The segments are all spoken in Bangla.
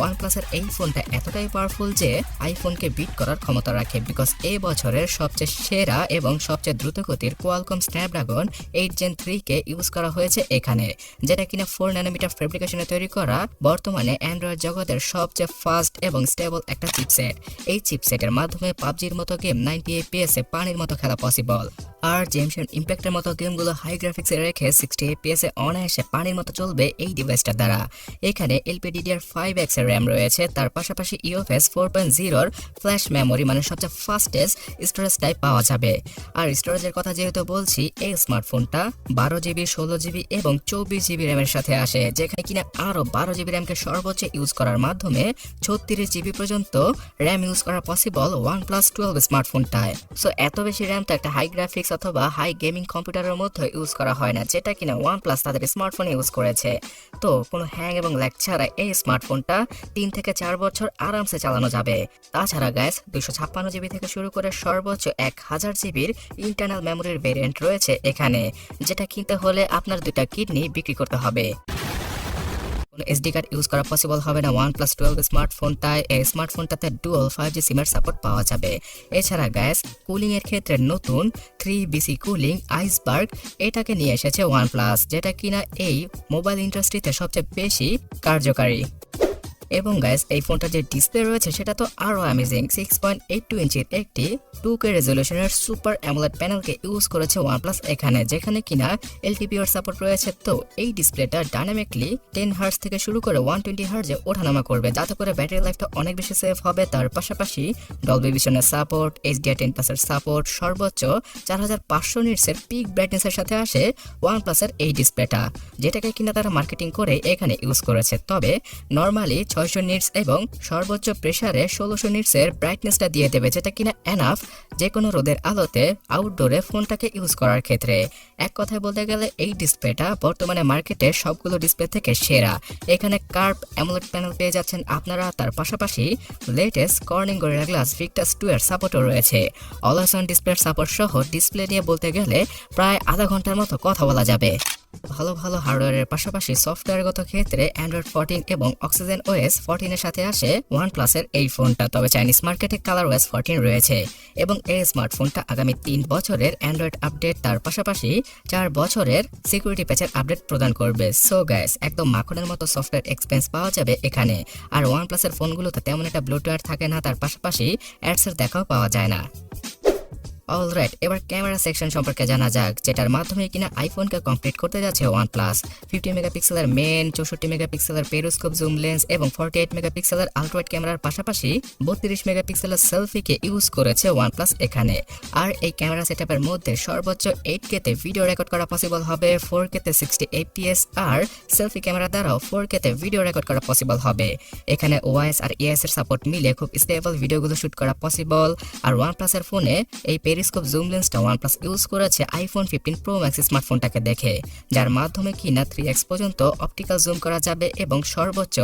ওয়ানপ্লাসের এই ফোনটা এতটাই পাওয়ারফুল যে আইফোনকে বিট করার ক্ষমতা রাখে, বিকজ এই বছরের সবচেয়ে সেরা এবং সবচেয়ে দ্রুতগতির কোয়ালকম স্ন্যাপড্রাগন 8 Gen 3 কে ইউজ করা হয়েছে এখানে, যেটা কিনা 4 ন্যানোমিটার ফেব্রিকেশনে তৈরি করা বর্তমানে অ্যান্ড্রয়েড জগতের সবচেয়ে ফাস্ট এবং স্টেবল একটা চিপসেট। এই চিপসেটের মাধ্যমে পাবজির মতো গেম 90 FPS এ পানির মতো খেলা পসিবল। আর জেমশন ইম্প্যাক্টের মতো গেমগুলো হাই গ্রাফিক্সে রেখে 60 FPS এ অনায়াসে পানির মতো চলবে এই ডিভাইসটার দ্বারা। এখানে LPDDR5X এর র্যাম রয়েছে, তার পাশাপাশি UFS 4.0 ফ্ল্যাশ মেমোরি মানে সবচেয়ে ফাস্টেস্ট স্টোরেজ টাইপ পাওয়া যাবে। আর স্টোরেজের কথা যেহেতু বলছি, এই স্মার্টফোনটা 12GB, 16GB এবং 24GB র্যামের সাথে আসে, যেখানে কিনা আরও 12GB র্যামকে সর্বোচ্চ ইউজ করার মাধ্যমে 36GB পর্যন্ত র্যাম ইউজ করা পসিবল OnePlus 12 স্মার্টফোনটায়। সো এত বেশি র্যাম তো একটা হাই গ্রাফিক্স অথবা হাই গেমিং কম্পিউটারের মধ্যে ইউজ করা হয় না, যেটা কিনা OnePlus তাদের স্মার্টফোনে ইউজ করেছে। তো কোনো হ্যাং এবং ল্যাগ ছাড়া এই স্মার্টফোনটা 3 থেকে 4 বছর আরামসে চালানো যাবে। তাছাড়া গাইস 256GB থেকে শুরু করে সর্বোচ্চ 1000GBর ইন্টারনাল মেমোরির ভেরিয়েন্ট রয়েছে এখানে, যেটা কিনতে হলে আপনার 2টা কিডনি বিক্রি করতে হবে। এসডি কার্ড ইউজ করা পসিবল হবে না OnePlus 12 স্মার্টফোনটায়। এই স্মার্টফোনটাতে ডুয়াল 5G সিমের সাপোর্ট পাওয়া যাবে। এছাড়া গ্যাস কুলিং এর ক্ষেত্রে নতুন 3BC কুলিং আইসবার্গ এটাকে নিয়ে এসেছে OnePlus, যেটা কিনা এই মোবাইল ইন্ডাস্ট্রিতে সবচেয়ে বেশি কার্যকারী। এবং গাইস এই ফোনটা যে ডিসপ্লে রয়েছে সেটা তো আরো অ্যামেজিং। 6.82 ইঞ্চির একটি 2K রেজলিউশনের সুপার অ্যামোলেড প্যানেলকে ইউজ করেছে OnePlus এখানে, যেখানে কিনা LTPO সাপোর্ট রয়েছে। তো এই ডিসপ্লেটা ডাইনামিকলি 10 হার্জ থেকে শুরু করে 120 হার্জে ওঠানামা করবে, যাতে করে ব্যাটারি লাইফটা অনেক বেশি সেফ হবে। তার পাশাপাশি ডলবি ভিশনের সাপোর্ট, HDR 10+ এর সাপোর্ট, সর্বোচ্চ 4500 নিটসের পিক ব্রাইটনেসের সাথে আসে OnePlus এর এই ডিসপ্লেটা, যেটাকে কিনা তারা মার্কেটিং করে এখানে ইউজ করেছে। তবে নরমালি 600 নিটস এবং সর্বোচ্চ প্রেসারে 1600 নিটসের ব্রাইটনেসটা দিয়ে দেবে, যেটা কিনা এনাফ যে কোনো রোদের আলোতে আউটডোরে ফোনটাকে ইউজ করার ক্ষেত্রে। এক কথায় বলতে গেলে এই ডিসপ্লেটা বর্তমানে মার্কেটে সবগুলো ডিসপ্লে থেকে সেরা। এখানে কার্ভ অ্যামোলেড প্যানেল পেয়ে যাচ্ছেন আপনারা, তার পাশাপাশি latest Corning gorilla glass Victus 2 এর সাপোর্টও রয়েছে। অলওয়েজ অন ডিসপ্লের সাপোর্ট সহ ডিসপ্লে নিয়ে বলতে গেলে প্রায় আধা ঘন্টার মতো কথা বলা যাবে। ভালো ভালো হার্ডওয়্যারের পাশাপাশি সফটওয়্যারগত ক্ষেত্রে অ্যান্ড্রয়েড 14 এবং অক্সিজেন OS 14 এর সাথে আসে OnePlus এর এই ফোনটা। তবে চাইনিজ মার্কেটে ColorOS 14 রয়েছে এবং এই স্মার্টফোনটা আগামী 3 বছরের অ্যান্ড্রয়েড আপডেট, তার পাশাপাশি 4 বছরের সিকিউরিটি প্যাচের আপডেট প্রদান করবে। সো গাইস একদম মাখনের মতো সফটওয়্যার এক্সপেন্স পাওয়া যাবে এখানে। আর OnePlus এর ফোনগুলোতে তেমন একটা ব্লুটুথ থাকে না, তার পাশাপাশি অ্যাডসের দেখাও পাওয়া যায় না। অলরাইট, এবার ক্যামেরা সেকশন সম্পর্কে জানা যাক, যেটার মাধ্যমে কিনা আইফোনকে কমপ্লিট করতে যাচ্ছে OnePlus। 50 মেগাপিক্সেলের মেন, 64 মেগাপিক্সেলের পেরিস্কোপ জুম লেন্স এবং 48 মেগাপিক্সেলের আলট্রাওয়াইড ক্যামেরার পাশাপাশি 32 মেগাপিক্সেলের সেলফিকে ইউজ করেছে OnePlus এখানে। আর এই ক্যামেরা সেটআপের মধ্যে সর্বোচ্চ 8K তে ভিডিও রেকর্ড করা পসিবল হবে, 4K তে 60 FPS, আর সেলফি ক্যামেরা দ্বারাও 4K তে ভিডিও রেকর্ড করা পসিবল হবে। এখানে OIS আর EIS এর সাপোর্ট মিলে খুব স্টেবল ভিডিওগুলো শুট করা পসিবল। আর OnePlus এর ফোনে এই পেরিস্কোপ জুম লেন্সটা OnePlus ইউজ করেছে আইফোন 15 Pro Max স্মার্টফোনটাকে দেখে, যার মাধ্যমে কিনা 3x পর্যন্ত অপটিক্যাল জুম করা যাবে এবং সর্বোচ্চ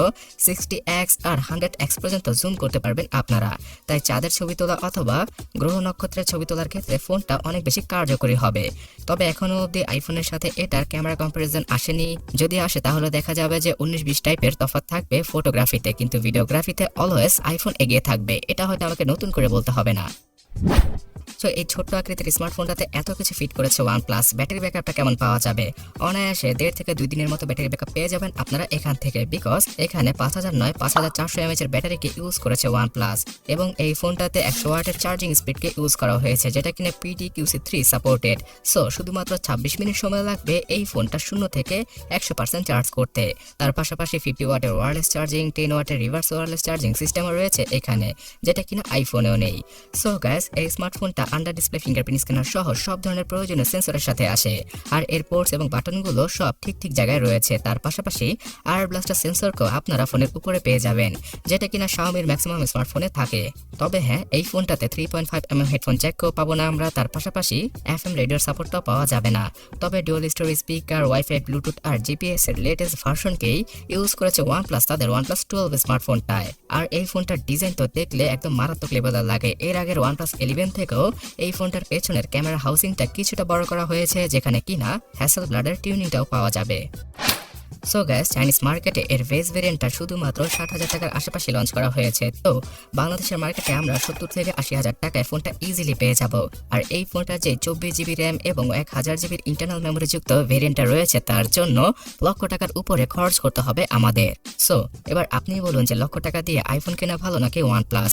60x আর 100x পর্যন্ত জুম করতে পারবেন আপনারা। তাই চাঁদের ছবি তোলা অথবা গ্রহ নক্ষত্রের ছবি তোলার ক্ষেত্রে ফোনটা অনেক বেশি কার্যকরী হবে। তবে এখনো অবধি আইফোনের সাথে এটার ক্যামেরা কম্পারিজন আসেনি, যদি আসে তাহলে দেখা যাবে যে 19-20 টাইপের তফাৎ থাকবে ফটোগ্রাফিতে, কিন্তু ভিডিওগ্রাফিতে অলওয়েজ আইফোন এগিয়ে থাকবে। এটা হয়তো আমাকে নতুন করে বলতে হবে না। সো এই ছোট্ট আকৃতির স্মার্টফোনটাতে এত কিছু ফিট করেছে OnePlus। ব্যাটারি ব্যাকআপটা কেমন পাওয়া যাবে? অনায়াসে 1.5 থেকে 2 দিনের মতো ব্যাটারি ব্যাকআপ পেয়ে যাবেন আপনারা এখান থেকে, বিকজ এখানে 5000 নয় 5400 mAh এর ব্যাটারিকে ইউজ করেছে OnePlus। এবং এই ফোনটাতে 100 ওয়াটের চার্জিং স্পিডকে ইউজ করা হয়েছে, যেটা কিনা PTQC3 সাপোর্টেড। সো শুধুমাত্র 26 মিনিট সময় লাগবে এই ফোনটা 0 থেকে 100% চার্জ করতে। তার পাশাপাশি 50 ওয়াটের ওয়্যারলেস চার্জিং, 10 ওয়াটের রিভার্স ওয়্যারলেস চার্জিং সিস্টেমও রয়েছে এখানে, যেটা কিনা আইফোনেও নেই। সো গাইস এই স্মার্টফোনটা আন্ডার ডিসপ্লে ফিঙ্গারপ্রিন্ট স্ক্যানার সহ সব ধরনের প্রয়োজনীয় সেন্সরের সাথে আসে, আর এর পোর্টস এবং বাটনগুলো সব ঠিক জায়গায় রয়েছে। তার পাশাপাশি আর ব্লাস্টার সেন্সরকেও আপনারা ফোনের উপরে পেয়ে যাবেন, যেটা কিনা Xiaomiর ম্যাক্সিমাম স্মার্টফোনে থাকে। তবে হ্যাঁ, এই ফোনটাতে 3.5mm হেডফোন জ্যাকও পাবো না আমরা, তার পাশাপাশি FM রেডিওর সাপোর্টটাও পাওয়া যাবে না। তবে dual storage speaker, wifi, bluetooth আর জিপিএস এর লেটেস্ট ভার্সনকেই ইউজ করেছে OnePlus তাদের OnePlus 12 স্মার্টফোনটায়। আর এই ফোনটার ডিজাইন তো দেখলে একদম মারাত্মক লেভেলের লাগে। এর আগের OnePlus 11 থেকেও এই ফোনটার পেছনের ক্যামেরা হাউসিংটা কিছুটা বড় করা হয়েছে, যেখানে কিনা হ্যাসেলব্লাডের টিউনিংটাও পাওয়া যাবে। সো গ্যাস, চাইনিজ মার্কেটে এর বেস ভেরিয়েন্টটা শুধুমাত্র 60,000 টাকার আশেপাশে লঞ্চ করা হয়েছে। তো বাংলাদেশের মার্কেটে আমরা 70 থেকে 80,000 টাকায় ফোনটা ইজিলি পেয়ে যাব। আর এই ফোনটা যে 24 জিবি র্যাম এবং 1000 জিবির ইন্টারনাল মেমোরি যুক্ত ভেরিয়েন্টটা রয়েছে, তার জন্য লক্ষ টাকার উপরে খরচ করতে হবে আমাদের। সো এবার আপনি বলুন যে লক্ষ টাকা দিয়ে আইফোন কেনা ভালো নাকি OnePlus?